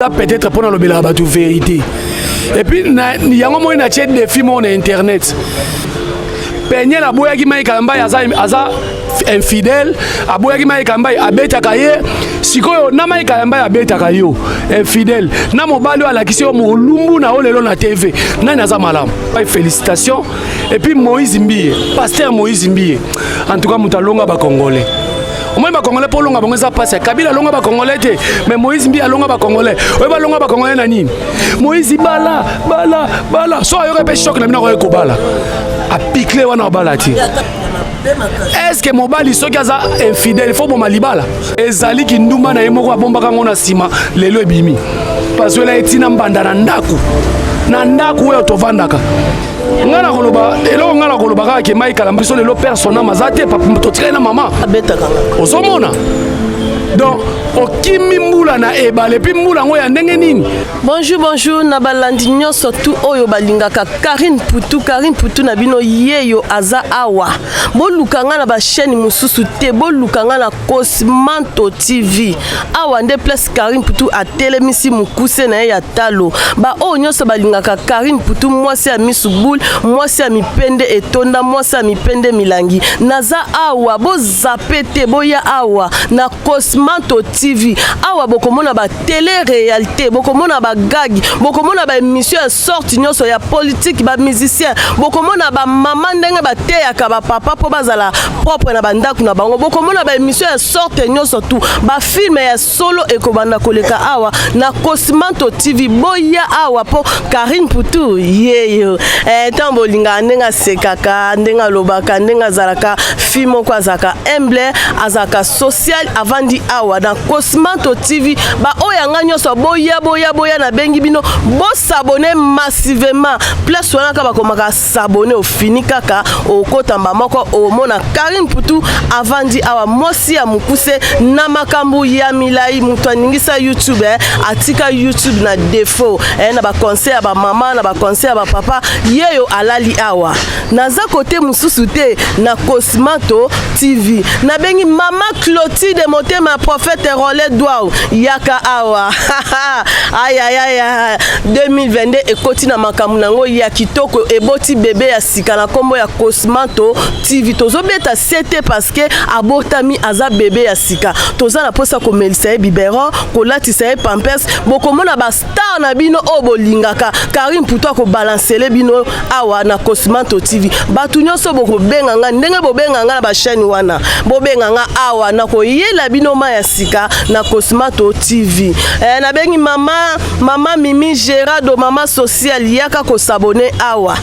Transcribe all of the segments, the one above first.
Peut-être pour nous la vérité. Et puis il y a un moment où des films sur internet. Peigner la boya qui m'a écambay aza infidèle, a boya qui m'a écambay abeta kaye, sikoyo na m'a écambay abeta kayo infidèle. Na mobali ala kisio mo lumbu na olelo na TV. Na naza malam. Félicitations. Et puis Moïse Mbiye, pasteur Moïse Mbiye. En tout cas mutalonga ba congolais. Moi ba congolais pour longa bonga passe Kabila longa ba congolais mais Moïse Mbiya longa ba congolais oyo ba longa ba congolais na nini Moïse bala so ayo pe choc na bina ko bala a piquer wana bala ti est-ce que mobali soki aza infidèle faut bon malibala ezali ki nduma na yemoko bomba kango na sima lelo ebimi parce que la etina mbanda na ndaku oyo tovandaka ngana koloba elo ngana koloba ka ke mai kala mbiso lelo persona mazate papa mtotre na mama abetaka osomona donc okimi mbula na ebale puis mbula ngo ya ndenge nini. Bonjour na balandi nyonso tu oyo balingaka Karine Poutou na bino yeyo aza awa bolukanga na ba chaîne mususu te bolukanga na Cosmanto TV awa nde place Karine Poutou a telemisi mukuse na ya talo ba o nyonso balingaka Karine Poutou mwasi ya misubul mwasi ya mipende etonda mwasi ya mipende milangi naza awa bo zapete boya awa na Cosmanto TV awa bokomona ba télé réalité bokomona ba gag bokomona ba émission ya sorti nyonso ya politique ba musicien bokomona ba mama ndenge ba teyaka ba papa po bazala propre na bandaku na bango bokomona ba émission ya sorti nyonso tu ba film ya solo ekobanda koleka awa na Cosmanto TV boya awa po Karine Poutou yeyo tambo linga ndenga sekaka ndenga lobaka ndenga zalaka film ko azaka humble azaka social avandi awa na Cosmanto TV ba oyanga nyonso boya na bengi bino bo s'abonner massivement place wana ka bakomaka s'abonner au fini kaka okota moko omona Karine Poutou avandi awa mosi ya mukuse na makambu ya milai mutu aningisa YouTube atika YouTube na défaut na ba conseil ya ba mama na ba conseil ya ba papa yeyo alali awa naza kote mususu te na Cosmanto TV na bengi mama Clotilde Motema prophète Rollet Douao yaka awa aya 2022 ekoti na makamu nango ya kitoko eboti bébé ya sika na kombo ya Cosmanto TV tozobeta sete parce que abotami aza bébé ya sika toza na posa ko melisa e biberon ko latisa e pampers bokomona ba star na bino o bolingaka Karine Poutou ko balancer bino awa na Cosmanto TV batu nyonso boko benganga ndenge bobenganga na ba chaîne wana bobenganga awa na ko yela bino ma ya sika na Cosmanto TV na bengi mama Mimi Gerardo mama social yaka ko s'abonner awa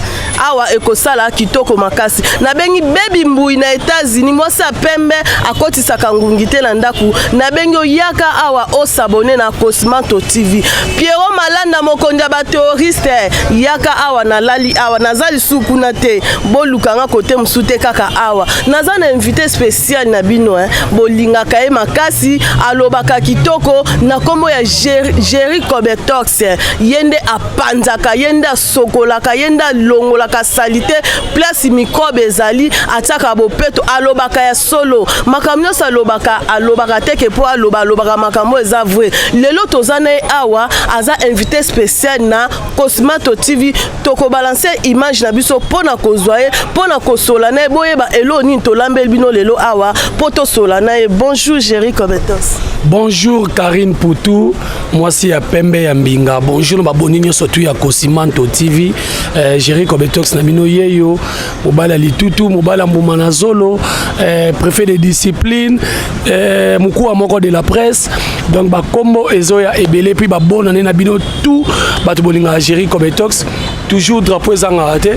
ekosala kitoko makasi na bengi baby mbui na États-Unis mwasa pembe akotisa kangungite na ndaku na bengi yaka awa o s'abonner na Cosmanto TV Pierrot Malanda mokonda ba terroriste yaka awa na lali awa nazali sukuna te bolukanga kote musute kaka awa naza na invité spécial na bino bolingaka e makasi alobaka kitoko na kombo ya Jerry Cobetox yende apanzaka yende sokolaka yende longolaka salite place microbe ezali ataka bopeto alobaka ya solo makamyo alobaka teke po alobaka makambo eza vrai lelo tozana awa aza invité spécial na Cosmanto TV toko balancer image na biso pona kozwaye pona kosola na boyeba eloni tolambel bino lelo awa poto sola na bonjour Jerry Cobetox. Bonjour Karine Poutou, moi c'est ya Pembe ya Mbinga. Bonjour ba boninyo surtout ya Cosmanto TV. Jerry Cobetox na bino yeyo, mobala litutu, mobala mbumana zolo, préfet de discipline, mukua moko de la presse. Donc ba combo ezoya ebele puis ba bonne année na bino tout ba to boninga Jerry Cobetox. Toujours drapeau ezanga raté.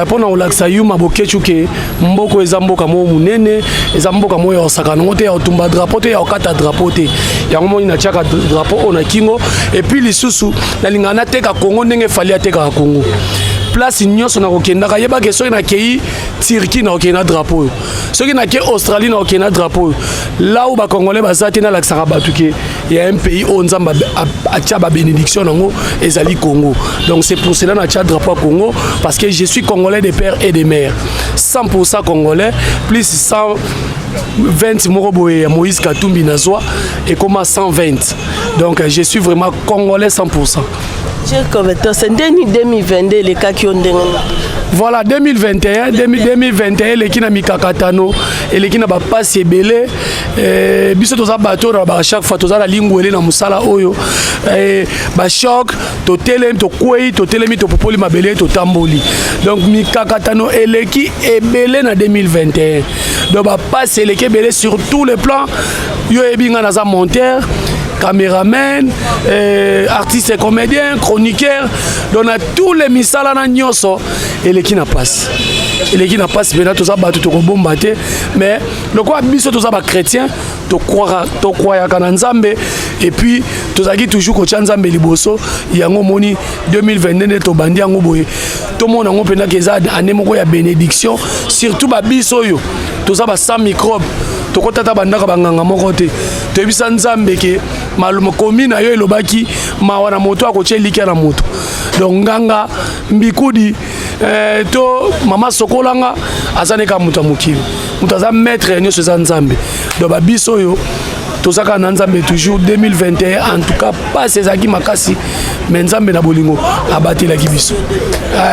Pona olaksa yuma bokechuke mboko ezamboka mo munene, ezamboka mo ya osakana ngote ya otumba drapeau te ya okata drapeau te. Ya ngomoni na chaka drapeau ona kingo et puis lisusu na lingana teka Congo ndenge fali ateka Congo. Place nyonso na kokendaka yeba ke soki na kei Turquie na okena drapeau soki na ke Australie na okena drapeau là où ba congolais bazati na laksaka batuke il y a un pays où nzamba atia ba bénédiction nango ezali Congo donc c'est pour cela na tia drapeau Congo parce que je suis congolais de père et de mère 100% congolais plus 100 20 Moroboé, Moïse Katumbi Nazwa et comme 120. Donc je suis vraiment congolais 100%. C'est 2022 les cas qui ont voilà 2021 les qui na mikakatano et les qui na ba passe belé biso toza bato na chaque fois toza la lingwele na musala oyo ba choc to telem to kwei to telemi to popoli mabele to tamboli donc mikakatano eleki ebele na 2021 donc ba passe eleki belé sur tous les plans yo ebinga na za monteur caméraman, artiste et comédien, chroniqueur, donc à tous les misala na nyoso et les qui n'a pas. Et les qui n'a pas, c'est tout ça battu tout bombarder, mais le quoi biso tout ça ba chrétien, to croire kana nzambe et puis tout ça qui toujours ko nzambe liboso, yango moni 2022 to bandi yango boye. Tout le monde a pena que ça année moko ya bénédiction, surtout ba biso yo. Tout ça ba sans microbe. Tokotata bandaka banganga moko te toyebisa nzambe ke malumo komi na yo elobaki mawa na moto akotie likia na moto donc nganga mbikudi to mama sokolanga azaneka moto mokili moto aza maître nyonso eza nzambe donc babiso oyo tozaka na nzambe toujours 2021 en tout cas pas ezalaki makasi mais nzambe na bolingo abatelaki biso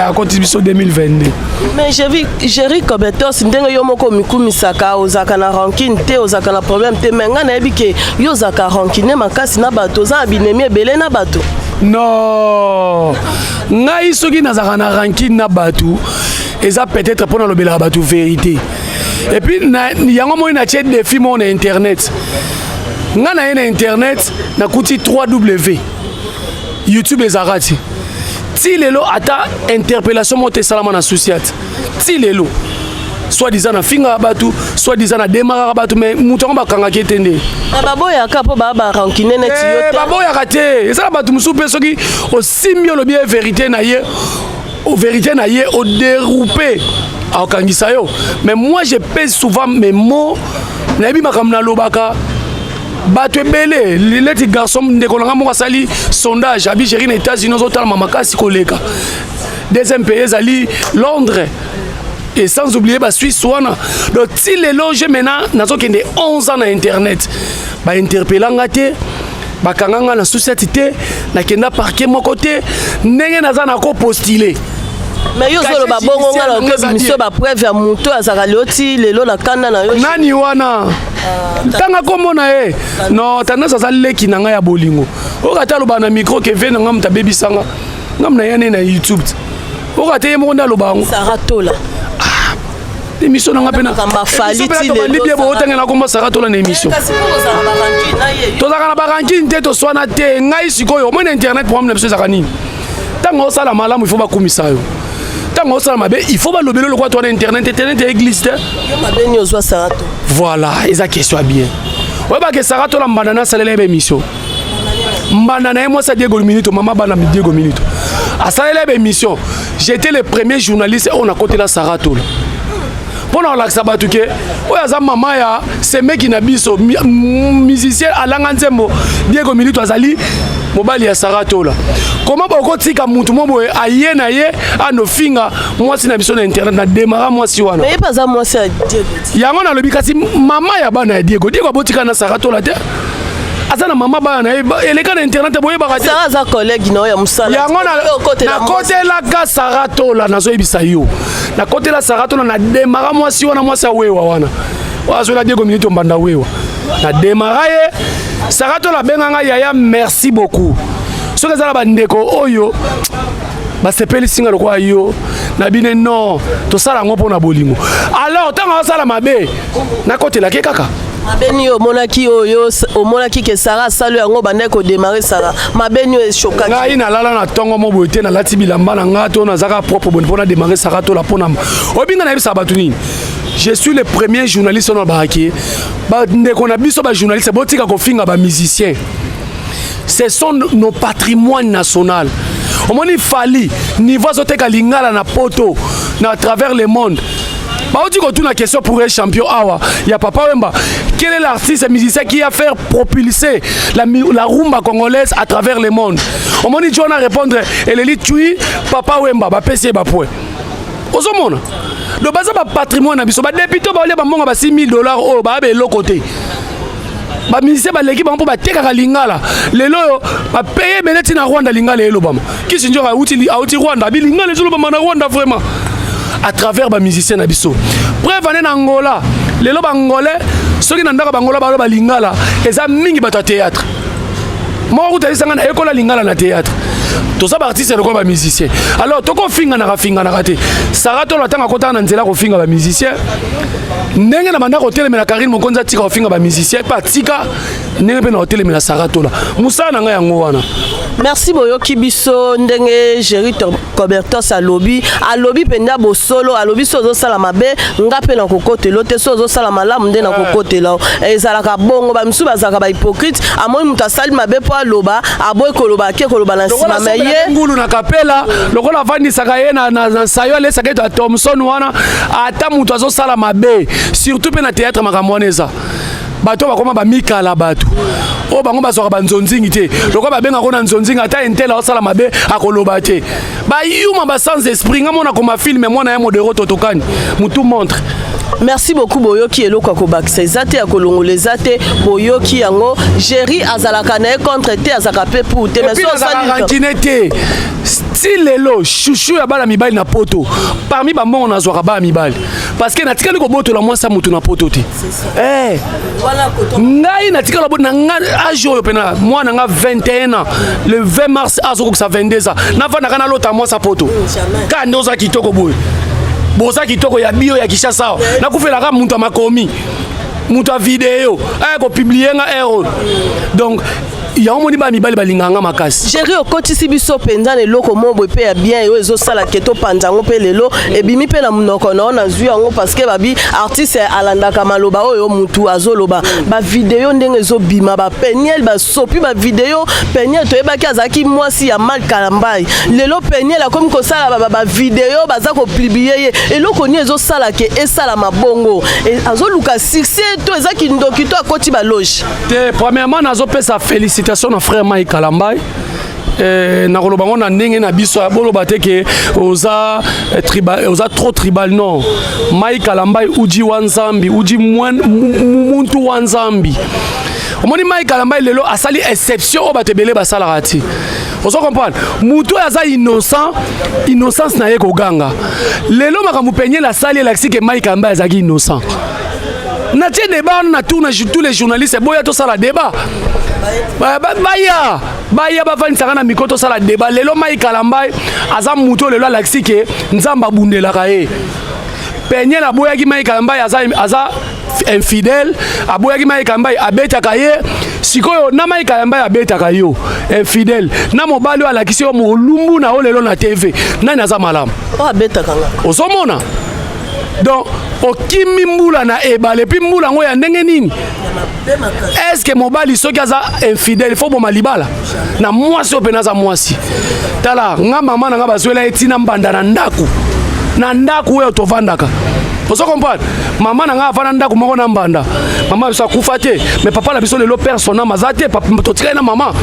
akoti biso 2022 mais j'ai ri Kobetos ndenge yo moko mikumisaka ozaka na rancune te ozaka na problème te mais nga na yebi ke yo ozaka rancune makasi na bato oza abinemi ebele na bato non ngai soki nazaka na rancune na bato eza peut-être mpona lobelaka bato vérité et puis yango moi na tie défi mo na internet nga na ye na internet nakuti 3W YouTube ezarati ti lelo ata interpellation mo te salama na société ti lelo soit disant na finga batu soit disant na démarrer batu mais mutongo bakanga ketende baboyaka po ba rancune net yo te baboyaka te eza batu musupe soki o simbio lo bien vérité na ye au vérité na ye au déroupé au kangisa yo mais moi je pèse souvent mes mots na bi makamna lobaka bato ebele leti garçon ndekolanga moko asali sondage abi géri na États-Unis ozotalama makasi koleka deuxième pays ezali Londres et sans oublier ba Suisse wana donc ti lelo je maintenant nazokende 11 ans na internet ba interpellanga te bakanganga na société te nakenda parquet moko te ndenge naza na ko postuler mais yo zolo ba bongo ngala ke biso ba preuve ya muto azaka loti lelo na kanda na yo nani wana tanga komona ye non tendance aza leki na ngai ya bolingo okata loba na micro ke ve na ngam ta bebisanga ngam na yane na YouTube okata ye mo nda loba ngo Saratola émission na ngapena kamba faliti le libye bo otanga na komba Saratola na émission tozaka na baranki te to swana te ngai sikoyo mo na internet pour amna biso zakani tanga osala malamu il faut bakumisa yo tanga osala mabe il faut balobelo le quoi toi na internet église te yo mabeni ozwa Sarato voilà eza question bien ouais ba ke Saratola mbandana salela émission mbandana et moi ça Diego Minute maman bana Diego Minute à salela émission j'étais le premier journaliste on a côté la Saratola pour la sabatuke oyaza mama ya ce mec qui na biso musicien alanga nzembo Diego Minute azali mobali ya Saratola comment boko tika mutu mobo aye na ye anofinga mwasi na biso na internet na démarra mwasi wana mais pas za mwasi ya Diego yango na lobi kasi mama ya bana ya Diego abotika na Saratola te azana mama bana na eleka na internet boye bakati ça za collègue na ya musala yango na côté la ka Saratola nazo ebisa yo na côté la Saratola na démarra mwasi wana mwasi awewa wana wazo la Diego Minute mbanda wewa na démarra ye Saratola benganga yaya merci beaucoup soki ezala bandeko oyo basepeli singa lokwa yo na bine non tosala yango mpo na bolingo alors ntango asala mabe nakotelaki kaka mabeni omonaki oyo omonaki ke Sara asalo yango bandeki kodémarre Sara mabeni eshokaki ngai nalala na ntongo mo boye te nalati bilamba na ngai to nazaka propre boni mpo na démarre Saratola mpo na obinga nayebisa bato nini je suis le premier journaliste na baraki bandeko na biso bajournaliste botika kofinga bamusicien ce sont nos patrimoines national omoni fali niveau azoteka lingala na poto na travers le monde baoti kotuna question pour un champion awa ya Papa Wemba quel est l'artiste musicien qui a fait propulser la rumba congolaise à travers le monde omoni tu on a répondre eleli tui Papa Wemba ba pesi ba point ozomona do baza ba patrimoine na biso ba député ba olia ba monga ba $6,000 o ba be lo côté ba ministère ba l'équipe ba ba tekaka lingala lelo ba payer beleti na Rwanda lingala elo bama kisi njora auti Rwanda bi lingala zolo ba na Rwanda vraiment à travers ba musicien na biso preuve ane na Angola lelo ba ngolais soki na ndaka ba ngola ba lingala eza mingi ba théâtre moi utalisanga na école lingala na théâtre tous ça artiste et ba musicien alors toko finga na raté Sarah to la tanga kota na nzela ko finga ba musicien ndenge na banda ko telemela Karine Mokonza tika ko finga ba musicien pa tika ndenge pe na telemela Sarah to la musa na nga yango wana. Merci boyoki biso ndenge Jerry Cobertos alobi penda bo solo alobi sozo sala mabe ngape na kokote lote sozo sala malamu nde na kokote la ezalaka bongo ba msu bazaka ba hypocrite amoi mutasali mabe po aloba aboy koloba ke koloba na sima meye ngulu na kapela lokola vandi saka ye na sayo le saka to Thomson wana ata mutu azo sala mabe surtout pe na théâtre makamwaneza bato bakoma ba mikala bato o bango basoka banzonzingi te loko babenga ko na nzonzingi ata entela osala mabe akoloba te ba yuma ba sans esprit ngamona koma film mwana ya modero totokani mutu montre. Merci beaucoup boyoki eloko akobakisa ezate ya kolongola ezate boyoki yango Jerry azalaka na contre te azaka pe pour te mais so sanité si lelo chouchou ya bala mibali na poto parmi ba mbongo na zwaka ba mibali parce que na tikali ko boto la mwasa mutu na poto te voilà koto ngai na tikala boto na nga ajo pena mwana nga 21 ans le 20 mars azoko sa 22 ans na vana kana lota mwasa poto ka ndoza kitoko boy boza kitoko ya bio ya Kishasa na kufelaka muntu makomi muntu a video ko publier nga error donc ya omoni ba mibali balinganga makasi Jerry okotisi biso penza ne loko mobo pe ya bien yo ezo sala keto panzango pe lelo ebimi pe na munoko na ona zui yango parce que babi artiste alandaka maloba oyo mutu azoloba ba video ndenge ezo bima ba Peniel ba sopi ba video Peniel to ebaki azaki mwasi ya Mal Kalambai lelo Peniel akomi ko sala ba video baza ko publier ye eloko ni ezo sala ke esala mabongo azoluka succès to ezaki ndoki to akoti ba loge te premièrement nazo pesa féliciter na frère Mike Kalambai na koloba ngona ndenge na biso boloba te ke oza tribal oza trop tribal non Mike Kalambai uji wanzambi uji muntu wanzambi omoni Mike Kalambai lelo asali exception o batebele basala rati ozo comprendre mutu aza innocence na ye ko ganga lelo makamu penye la sali laxi ke Mike Kalambai azaki innocent na tie débat na tous les journalistes boya to sala débat baya bavanisaka na mikoto sala débat lelo Mike Kalambai aza muto lelo alaxi ke nzamba bundelaka ye penye la boyaki Mike Kalambai aza infidèle aboyaki Mike Kalambai abetaka ye sikoyo na Mike Kalambai abetaka yo infidèle na mobali alakisi yo molumbu na lelo na TV nani aza malamu abetaka nga ozomona donc okimi mbula na ebale puis mbula ngo ya ndenge nini est-ce que mobali soki aza infidèle il faut boma libala na mwasi opena za mwasi tala nga mama na nga bazwela etina mbanda na ndaku oyo tovandaka ozo comprendre mama na nga avana ndaku moko na mbanda mama biso akufa te mais papa la biso lelo persona mazate papa totika na mama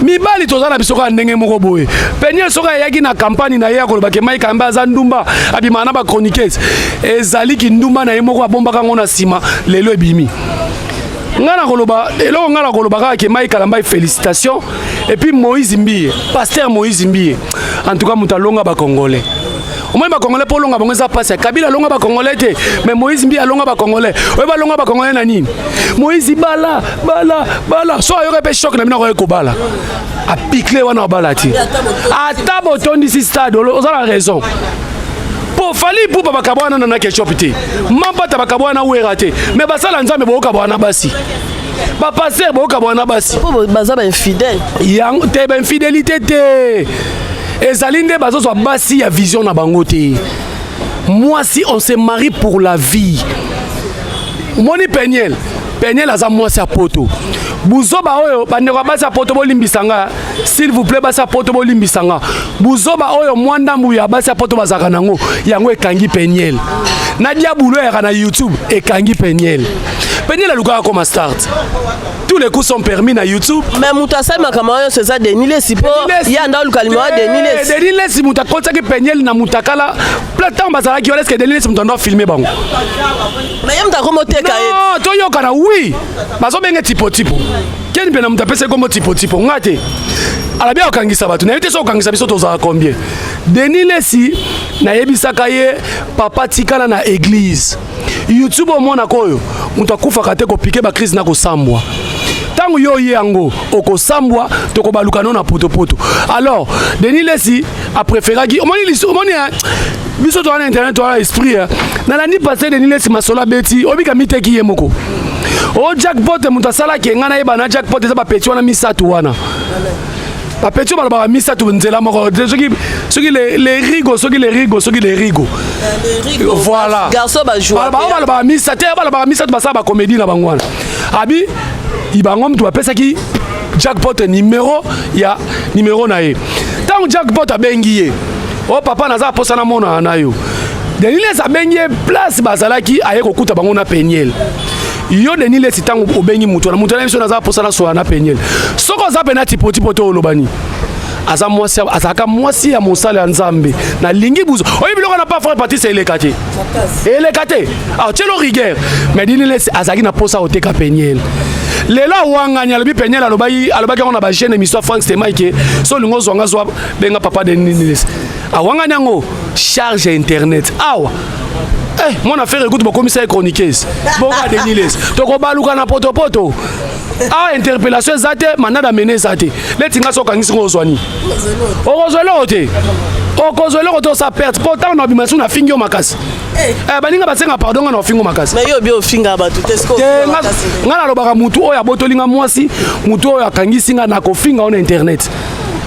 mibali tozana biso ka ndenge moko boye Peniel soka yaki na campagne na ye koloba ke Mike Kalambai aza ndumba abimana ba chroniqueuse ezali ki ndumba na ye moko abombaka ngo na sima lelo ebimi ngana koloba eloko ngana koloba ka ke Mike Kalambai félicitations et puis Moïse Mbiye pasteur Moïse Mbiye en tout cas mutalonga ba congolais Moi ba congolais pour longa bango ça passe Kabila longa ba congolais te mais Moïse Mbiye longa ba congolais oyo ba longa ba congolais na nini Moïse bala so ayo pe choc na bina ko bala a piquer wana bala ti ata botondi si stade oza la raison po fali pour baba kabwana na ketchup te mamba ta bakabwana wera te mais basala nzambe bo kabwana basi ba passer bo kabwana basi baza ba infidèle yang te ba infidélité te ezalinde bazo so basi ya vision na bango te moi si on se marie pour la vie moni Peniel aza mwasi ya poto buzoba oyo bandeko basi ya poto bolimbisanga s'il vous plaît basi ya poto bolimbisanga buzoba oyo mwandambu ya basi ya poto bazaka nango yango ekangi Peniel na diabulu ya na YouTube ekangi Peniel Peigné la luka comme start. Tous les coups sont permis na YouTube. Mais Moutassa Makamayo c'est ça Denis Lessi po ya nda luka limo Denis Lessi. Denis Lessi mutakota ki Peigné na mutakala plateau bazala ki est-ce que Denis Lessi mutando filmer bango. Mais yam ta komo teka non to yo kana oui. Bazo benga tipo. Ken bena mutapese comme tipo ngate. Ala bien okangisa batu na yote so okangisa biso toza combien. Denis Lessi na yebisaka ye papa tikana na église. YouTube au mona koyo mutakufa kate ko piquer ba crise na ko sambwa. Tango yo yango oko sambwa to ko baluka na poto. Alors Denis Lessi a préféré qui omoni biso to na internet to esprit na la ni passé Denis Lessi masola beti obika miteki ye moko. O jackpot mutasala ke ngana yeba na jackpot eza ba peti wana misatu wana. Ba peti ba ba misatu nzela moko soki les rigo. Voilà. Garçon ba jouer. Ba misatu ba sa ba comédie na bangwana. Abi ibangom tu apesa ki jackpot numéro na ye. Tant jackpot abengiye. O papa naza posa na mona na yo. Denis Lessi abengiye place bazalaki aye kokuta bango na Peigné. Yo Denis Lessi tango obengi mutu na biso naza posa na so na Peigné. Soko za pena tipo to olobani. Aza mwasi ya mosala ya Nzambe na lingi buzo. Oyi biloko na pas faire partie c'est elekate. Elekate. Ah tchelo rigueur. Mais Denis Lessi azaki na posa oteka Peigné. Lela wanganya lobi Peigné alobaki on a ba chaîne émission Frank Stemaike so lingo zonga zo benga papa Denis Lessi. Awanganya ngo charge internet. Awa. Mon affaire écoute mon commissaire chroniqueuse. Bon Denis Lessi. Toko baluka na poto. Ah interpellation zate manada mener zate. Letinga so kangisi ngozwani. Ozolo te. Okozolo to sa perte. Pourtant na bimasu na fingo makasi. Baninga basenga pardon na fingo makasi. Mais yo bio finga ba tout est-ce que ngana lobaka mutu oya botolinga mwasi, mutu oya kangisi nga na ko finga on internet.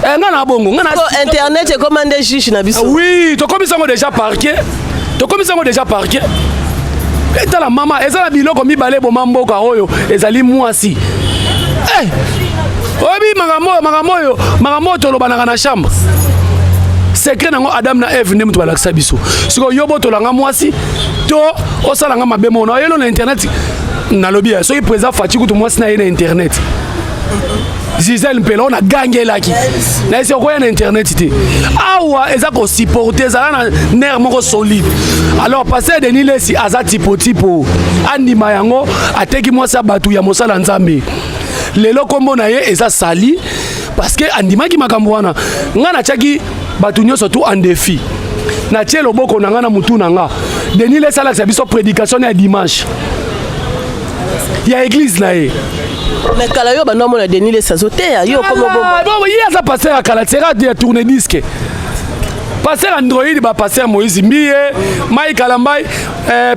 Ngana bongo ngana internet et commandé juge na biso. Oui, to komisa ngo déjà parqué. Et la maman, eza la biloko mibale bo mamboka oyo, ezali mwasi. Obi magamo to lobanaka na chambre. Secret nango Adam na Eve ne mutu balakisa biso. Siko yobo to langa mwasi, to osalanga mabemo na yelo na internet na lobby. Soki président Fatiku to mwasi na ye na internet. Gisèle Mpelo na gangelaki. Na ese ko ya na internet te. Awa eza ko supporter za na nerf moko solide. Alors passer Denis Lessi aza tipo andima yango ateki mwasi batu ya mosala Nzambe. Lelo kombo na ye eza sali parce que andima ki makambo wana ngana chaki batu nyoso tout en défi. Na tielo boko na ngana mutu na nga. Denis Lessi ala sa biso prédication ya dimanche. Ya église na ye. Mais Kalayo bando mona Denis Lessi azotea yo comme bon hier ça passé à Kalatera de tourner disque. Passer Android ba passer Moïse Mbiye, Mike Kalambai,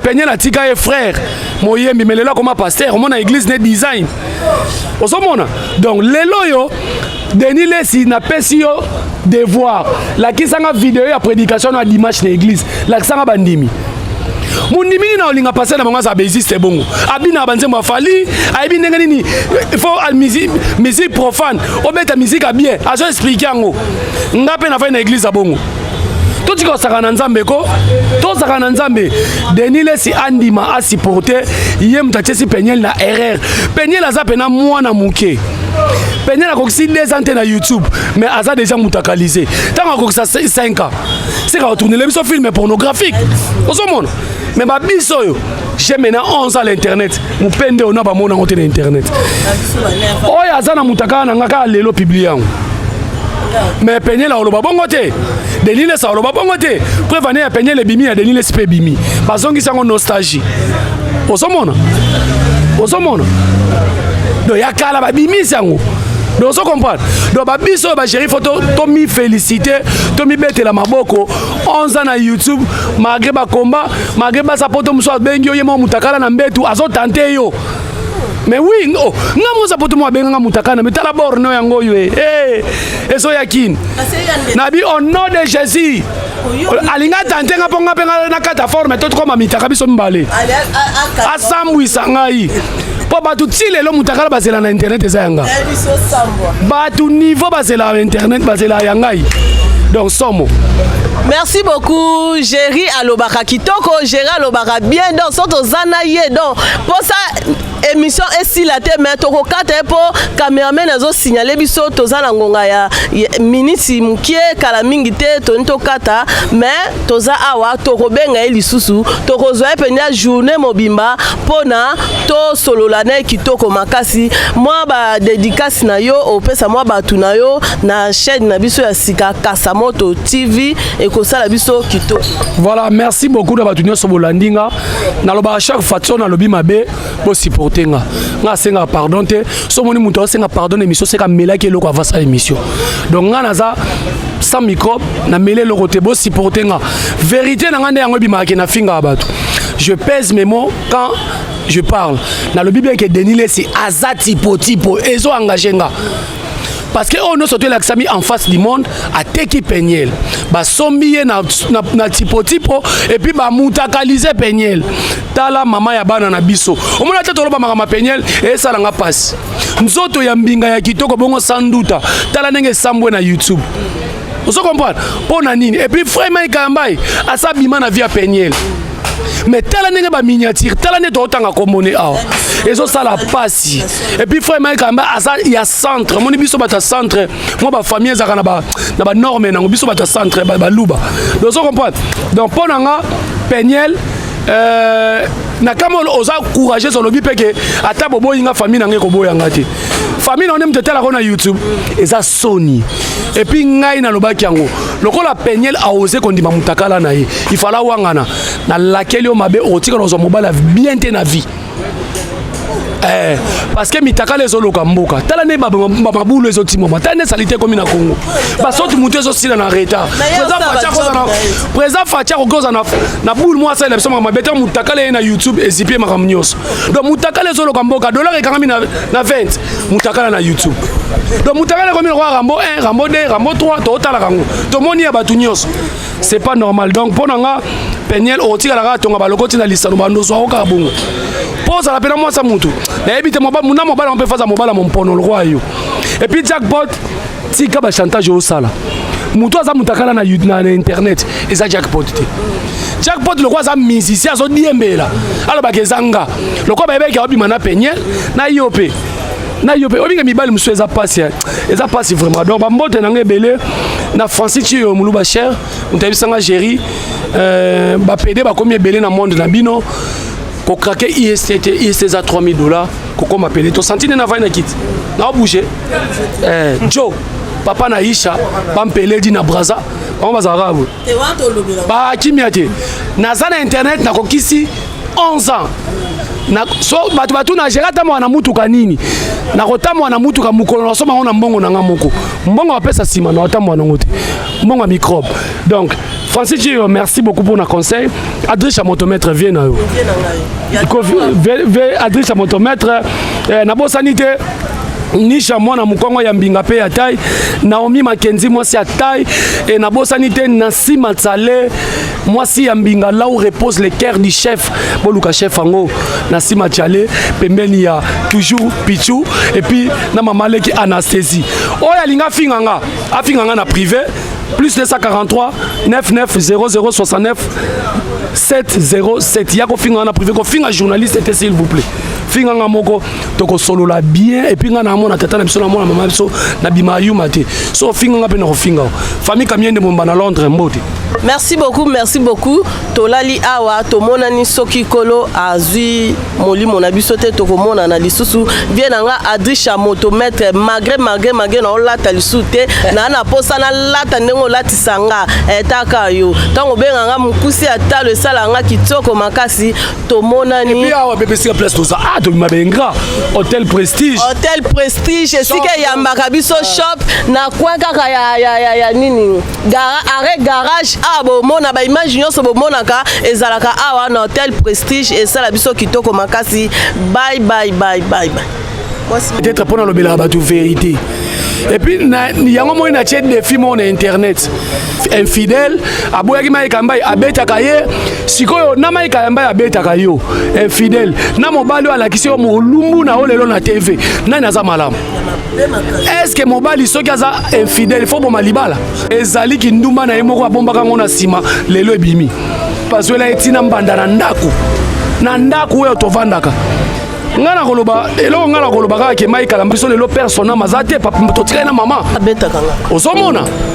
Peigné na tika et frère. Moyembi mais là comment pasteur on a église net design. Osomona. Donc lelo yo Denis Lessi na pesi yo devoir. La kisanga vidéo ya prédication na dimanche na église. La kisanga bandimi. Mundimini na olinga passer na bango za beziste bongo. Abina banzembo fali, aibi ndenge nini il faut musique profane. Obeta musique a bien. Azo expliquer ngo. Ngape na fa na église a bongo. Tout ko sakana Nzambe ko. To sakana Nzambe. Denis Lessi andima a supporter yem tachesi Peigné na erreur. Peigné la za pena mwana muke. Peigné na koksi 2 ans na YouTube mais aza déjà mutakalisé. Tant ko ça 5 ans. C'est quand tourner les films pornographiques. Osomona. Mais ma biso yo, j'ai maintenant 11 ans à l'internet. Mon pende on a pas mon côté l'internet. Oh ya zana mutaka na ngaka lelo publier. Mais Peigné la oloba bongo te. Denis Lessi oloba bongo te. Prévenir ya Peigné le bimi ya Denis Lessi pe bimi. Bazongi sango nostalgie. Osomona. Do ya kala ba bimi sango. Donc ça comprend. Donc ba biso ba chéri photo to mi féliciter, to mi bete la maboko 11 ans na YouTube malgré ba combat, malgré ba sa poto muso bengi yo mo mutakala na mbetu azo tenter yo. Mais oui, oh, ngamo sa poto mo benga mutakana mais tala borno yango yo eso yakine. Nabi au nom de Jésus. Alinga tante nga ponga penga na kata forme to ko mamitaka biso mbale. Asambwisa ngai. Po batu tile lo mutakala bazela na internet ezanga. Batu niveau bazela na internet bazela yangai. Donc somo. Merci beaucoup Géry alobaka kitoko, Géry alobaka bien donc soto zana ye donc pour ça émission esila te mais tokokata po cameraman azo signaler biso toza na ngonga ya miniti mukie kala mingi te tonito kata mais toza awa tokobenga elisusu tokozwa penya journée mobimba pona to solola na kitoko makasi moi ba dédicace na yo opesa moi batu na yo na chaîne na biso ya sika Kasamoto TV et kosala biso kitoko. Voilà, merci beaucoup de batu nyonso bolandinga na loba chaque fois na lobi mabe bo supporter nga senga pardon te so moni muto senga pardon émission c'est ka melaki loko avant sa émission donc nga naza sans microbe na mêler le côté bo supporter nga vérité na ngande yango bimaki na finga batu je pèse mes mots quand je parle na lobi bien que Denis c'est azati tipo ezo engagé nga parce que on a sauté l'accès en face du monde à teki Peniel ba sombiye na tipo et puis ba mutakaliser Peniel tala mama ya bana na biso omona te toloba mama Peniel et ça nga passe nzoto ya mbinga ya kitoko bongo sanduta tala ndenge sambwe na YouTube vous comprenez pona nini et puis vraiment ikambai asa bima na via Peniel mais tala ndenge ba miniature tala ne totanga komone awa ezo sala pasi et puis vraiment kamba asa ya centre moni biso bata centre moi ba famille zaka na ba norme na biso bata centre ba luba donc vous comprenez donc ponanga Peniel na kama oza courager sur lobi peke ata bobo yinga famille nangé ko boyanga te famille on aime te tala ko na YouTube eza Sony et puis ngai na lobaki yango lokola Peniel a osé kondima mutakala na ye il fallait wangana na laquelle o mabe otika dans mobile bien te na vie parce que mitaka les oloka mboka tala ne ba mabulu les autres moments tala ne salité comme na Congo ba sorti mutu zo sila na retard présent fatia ko goza na boule moi ça la soma mabeta mutaka le na YouTube et zipier makamnyos donc mutaka les oloka mboka dollar e kangami na 20 mutaka na YouTube donc mutaka le comme roi Rambo 1 Rambo 2 Rambo 3 to tala kango to moni ya batu nyos c'est pas normal donc ponanga Peniel otika la rato nga balokoti na lisano bando so ka bongo pose la pena moi ça mutu na ebite mobile muna mobile on peut faire ça mobile mon pono le roi yo et puis jackpot tika ba chantage au sala mutu aza mutakala na internet eza jackpot te jackpot le roi za musicien zo diembela alors ba kezanga le roi ba ebeki obima na Peniel na yope obinga mibali musu eza passe vraiment donc ba mbote na ngebele na Francis Chio muluba cher mutabisanga géri ba PD ba komi ebele na monde na bino ko craquer IST à $3000 koko m'appeler to sentine na vai na kit na bouger Joe papa na Isha bampele di na Braza on va zarabu ba kimiate na zana internet na kokisi 11 ans na so batu na gerata mwana mutuka nini na kotama na mutuka mukolo na soma ona mbongo na ngamoko mbongo apesa sima na otama na ngote mbongo microbe donc Francis Gio, merci beaucoup pour nos conseils. Adrich à motomètre, viens à vous. Adrich à motomètre, Nabo Sanité. Nisha mwana mukongo ya mbinga pe ya taille Naomi Makenzi moi si ya taille et Nabo Sanité Nancy Matsale moi si ya mbinga là où repose le cœur du chef Boluka chef ango Nancy Matsale pembeni ya toujours Pichu et puis na mamale ki anesthésie oya linga finganga afinganga na privé plus 243 99 00 69 707 yako finganga na privé ko finga journaliste s'il vous plaît finganga moko toko solo la bien et puis ngana mona tata na biso na mona mama biso na bima yuma te so finganga pe na ko finga famille kamiende momba na Londres mbote. Merci beaucoup tolali awa tomonani soki kolo azui molimo na biso te tokomona na lisusu bien nga Adrisha motomètre malgré na olata lisusu te na posa na lata ndengo lati sanga etaka yo tango benga nga mukusi ata le sala nga kitoko makasi tomonani et puis awa BBC place to ça to mabenga hôtel prestige esika ya makabiso shop na kwa kaka ya nini garage abo mona ba image nyonso bo monaka ezalaka awa na hôtel prestige et ça la biso kitoko makasi bye peut-être pour le bela ba tout vérité et puis yango moi na chat des films on internet infidèle aboyaki mai kambai abeta kaye sikoyo na mai kambai abeta kayo infidèle na mobali ala kisio mo lumbu na olelo na TV nani aza malamu est-ce que mobali soki aza infidèle faut bo malibala ezali kindumba na yemoko abombaka ngona sima lelo ebimi parce que la etina mbanda na ndaku oyo tovandaka ngana koloba elo ngana koloba ka ke mai kala mbiso lelo persona mazate papa totika na mama abetaka nga ozomona